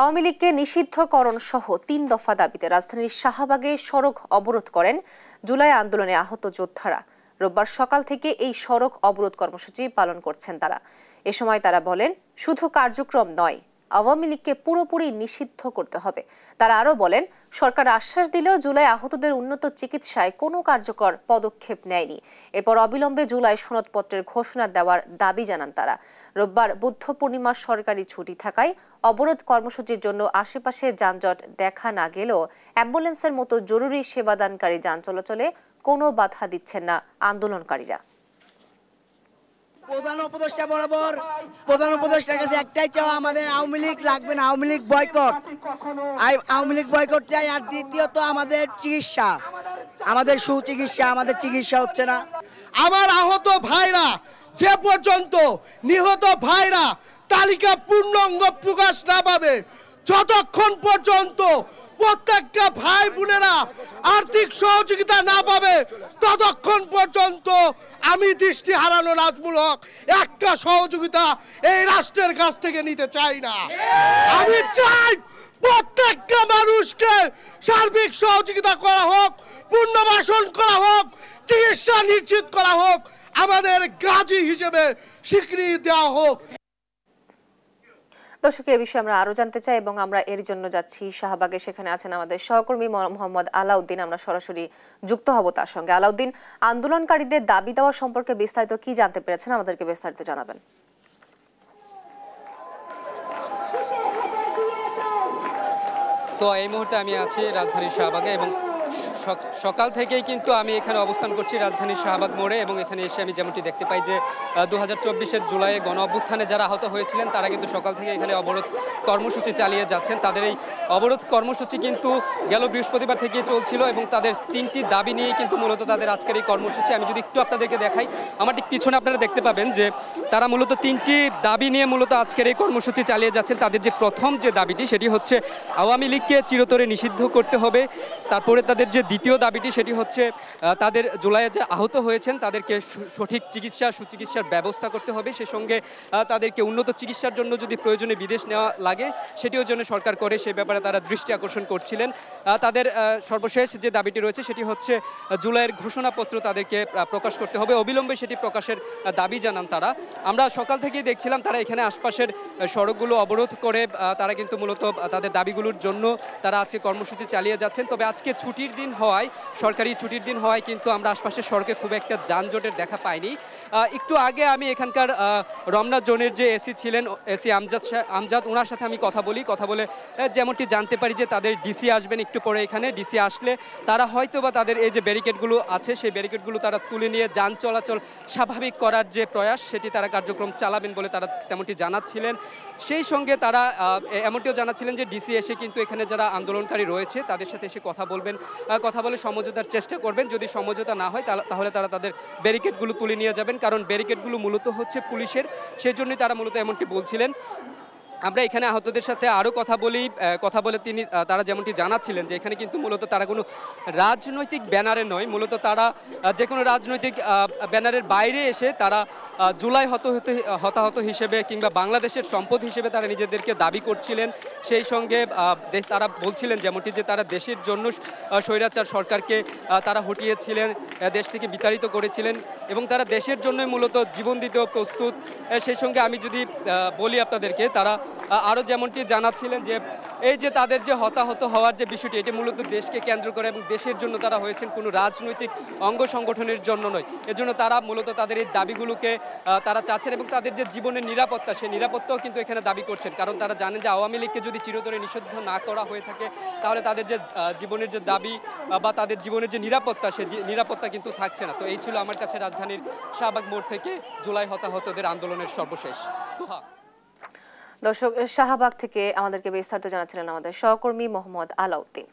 আওয়ামী লীগকে নিষিদ্ধকরণ সহ ৩ দফা দাবিতে রাজধানীর শাহবাগে সড়ক অবরোধ করেন জুলাই আন্দোলনে আহত যোদ্ধারা। রোববার সকাল থেকে এই সড়ক অবরোধ কর্মসূচি পালন করছেন তারা। এ সময় তারা বলেন, শুধু কার্যক্রম নয়, আওয়ামী লীগকে পুরোপুরি নিষিদ্ধ করতে হবে। তারা আরও বলেন, সরকার আশ্বাস দিলেও জুলাই আহতদের উন্নত চিকিৎসায় কোনো কার্যকর পদক্ষেপ নেয়নি। এরপর অবিলম্বে জুলাই সনদপত্রের ঘোষণা দেওয়ার দাবি জানান তারা। রোববার বুদ্ধ পূর্ণিমার সরকারি ছুটি থাকায় অবরোধ কর্মসূচির জন্য আশেপাশে যানজট দেখা না গেলেও অ্যাম্বুলেন্সের মতো জরুরি সেবাদানকারী যান চলাচলে কোনো বাধা দিচ্ছেন না আন্দোলনকারীরা। প্রধান উপদেষ্টা বরাবর প্রধান উপদেষ্টার কাছে একটাই চাওয়া, আমাদের আওয়ামী লীগ লাগবে না, আওয়ামী লীগ বয়কট, আওয়ামী লীগ বয়কট চাই। আর দ্বিতীয়ত আমাদের চিকিৎসা, আমাদের সুচিকিৎসা, আমাদের চিকিৎসা হচ্ছে না। আমার আহত ভাইরা যে পর্যন্ত নিহত ভাইরা তালিকা পূর্ণাঙ্গ প্রকাশ না পাবে, যতক্ষণ পর্যন্ত প্রত্যেকটা ভাই বোনেরা আর্থিক সহযোগিতা না পাবে, ততক্ষণ পর্যন্ত আমি দৃষ্টি হারানো নাজমুল একটা সহযোগিতা এই রাষ্ট্রের কাছ থেকে নিতে চাই না। আমি চাই প্রত্যেকটা মানুষকে সার্বিক সহযোগিতা করা হোক, পুনর্বাসন করা হোক, চিকিৎসা নিশ্চিত করা হোক, আমাদের গাজী হিসেবে স্বীকৃতি দেওয়া হোক। দর্শক, এ বিষয়ে আমরা আরো জানতে চাই এবং আমরা এর জন্য যাচ্ছি শাহবাগে। সেখানে আছেন আমাদের সহকর্মী মোহাম্মদ আলাউদ্দিন। আমরা সরাসরি যুক্ত হব তার সঙ্গে। আলাউদ্দিন, আন্দোলনকারীদের দাবি দেওয়া সম্পর্কে বিস্তারিত কি জানতে পেরেছেন, আমাদেরকে বিস্তারিত জানাবেন। তো এই মুহূর্তে আমি আছি রাজধানীর শাহবাগে এবং সকাল থেকেই কিন্তু আমি এখানে অবস্থান করছি রাজধানীর শাহবাগ মোড়ে। এবং এখানে এসে আমি যেমনটি দেখতে পাই যে 2024-এর জুলাইয়ে গণ অভ্যুত্থানে যারা আহত হয়েছিলেন তারা কিন্তু সকাল থেকে এখানে অবরোধ কর্মসূচি চালিয়ে যাচ্ছেন। তাদের এই অবরোধ কর্মসূচি কিন্তু গেল বৃহস্পতিবার থেকে চলছিল এবং তাদের 3টি দাবি নিয়েই কিন্তু মূলত তাদের আজকের এই কর্মসূচি। আমি যদি একটু আপনাদেরকে দেখাই, আমার ঠিক পিছনে আপনারা দেখতে পাবেন যে তারা মূলত 3টি দাবি নিয়ে মূলত আজকের এই কর্মসূচি চালিয়ে যাচ্ছেন। তাদের যে প্রথম যে দাবিটি সেটি হচ্ছে আওয়ামী লীগকে চিরতরে নিষিদ্ধ করতে হবে। তারপরে তাদের যে দ্বিতীয় দাবিটি সেটি হচ্ছে তাদের জুলাইয়ে যে আহত হয়েছেন তাদেরকে সঠিক চিকিৎসা সুচিকিৎসার ব্যবস্থা করতে হবে। সে সঙ্গে তাদেরকে উন্নত চিকিৎসার জন্য যদি প্রয়োজনে বিদেশ নেওয়া লাগে সেটিও যেন সরকার করে, সে ব্যাপারে তারা দৃষ্টি আকর্ষণ করছিলেন। তাদের সর্বশেষ যে দাবিটি রয়েছে সেটি হচ্ছে জুলাইয়ের ঘোষণাপত্র তাদেরকে প্রকাশ করতে হবে, অবিলম্বে সেটি প্রকাশের দাবি জানান তারা। আমরা সকাল থেকেই দেখছিলাম তারা এখানে আশপাশের সড়কগুলো অবরোধ করে তারা কিন্তু মূলত তাদের দাবিগুলোর জন্য তারা আজকে কর্মসূচি চালিয়ে যাচ্ছেন। তবে আজকে ছুটির দিন হওয়ায়, সরকারি ছুটির দিন হওয়ায় কিন্তু আমরা আশপাশের সড়কে খুব একটা যানজটের দেখা পাইনি। একটু আগে আমি এখানকার রমনা জোনের যে এসি ছিলেন, এসি আমজাদ, ওনার সাথে আমি কথা বলে যেমনটি জানতে পারি যে তাদের ডিসি আসবেন একটু পরে। এখানে ডিসি আসলে তারা হয়তো বা তাদের এই যে ব্যারিকেডগুলো আছে সেই ব্যারিকেডগুলো তারা তুলে নিয়ে যান চলাচল স্বাভাবিক করার যে প্রয়াস সেটি তারা কার্যক্রম চালাবেন বলে তারা তেমনটি জানাচ্ছিলেন। সেই সঙ্গে তারা এমনটিও জানাচ্ছিলেন যে ডিসি এসে কিন্তু এখানে যারা আন্দোলনকারী রয়েছে তাদের সাথে এসে কথা বলে সমঝোতার চেষ্টা করবেন। যদি সমঝোতা না হয় তাহলে তারা তাদের ব্যারিকেডগুলো তুলে নিয়ে যাবেন, কারণ ব্যারিকেডগুলো মূলত হচ্ছে পুলিশের, সেই জন্যই তারা মূলত এমনটি বলছিলেন। আমরা এখানে আহতদের সাথে আরও কথা বলে তারা যেমনটি জানাচ্ছিলেন যে এখানে কিন্তু মূলত তারা কোনো রাজনৈতিক ব্যানারে নয়, মূলত তারা যে কোনো রাজনৈতিক ব্যানারের বাইরে এসে তারা জুলাই হতাহত হিসেবে কিংবা বাংলাদেশের সম্পদ হিসেবে তারা নিজেদেরকে দাবি করছিলেন। সেই সঙ্গে তারা বলছিলেন যেমনটি যে তারা দেশের জন্য স্বৈরাচার সরকারকে তারা হটিয়েছিলেন, দেশ থেকে বিতাড়িত করেছিলেন এবং তারা দেশের জন্যই মূলত জীবন দিতেও প্রস্তুত। সেই সঙ্গে আমি যদি বলি আপনাদেরকে, তারা আরও যেমনটি জানাচ্ছিলেন যে এই যে তাদের যে হতাহত হওয়ার যে বিষয়টি, এটি মূলত দেশকে কেন্দ্র করে এবং দেশের জন্য তারা হয়েছেন, কোনো রাজনৈতিক অঙ্গ সংগঠনের জন্য নয়। এজন্য তারা মূলত তাদের এই দাবিগুলোকে তারা চাচ্ছেন এবং তাদের যে জীবনের নিরাপত্তা, সেই নিরাপত্তাও কিন্তু এখানে দাবি করছেন, কারণ তারা জানেন যে আওয়ামী লীগকে যদি চিরতরে নিষিদ্ধ না করা হয়ে থাকে তাহলে তাদের যে জীবনের যে দাবি বা তাদের জীবনের যে নিরাপত্তা, সেই নিরাপত্তা কিন্তু থাকছে না। তো এই ছিল আমার কাছে রাজধানীর শাহবাগ মোড় থেকে জুলাই হতাহতদের আন্দোলনের সর্বশেষ। দর্শক, শাহবাগ থেকে আমাদেরকে বিস্তারিত জানাচ্ছিলেন আমাদের সহকর্মী মোহাম্মদ আলাউদ্দিন।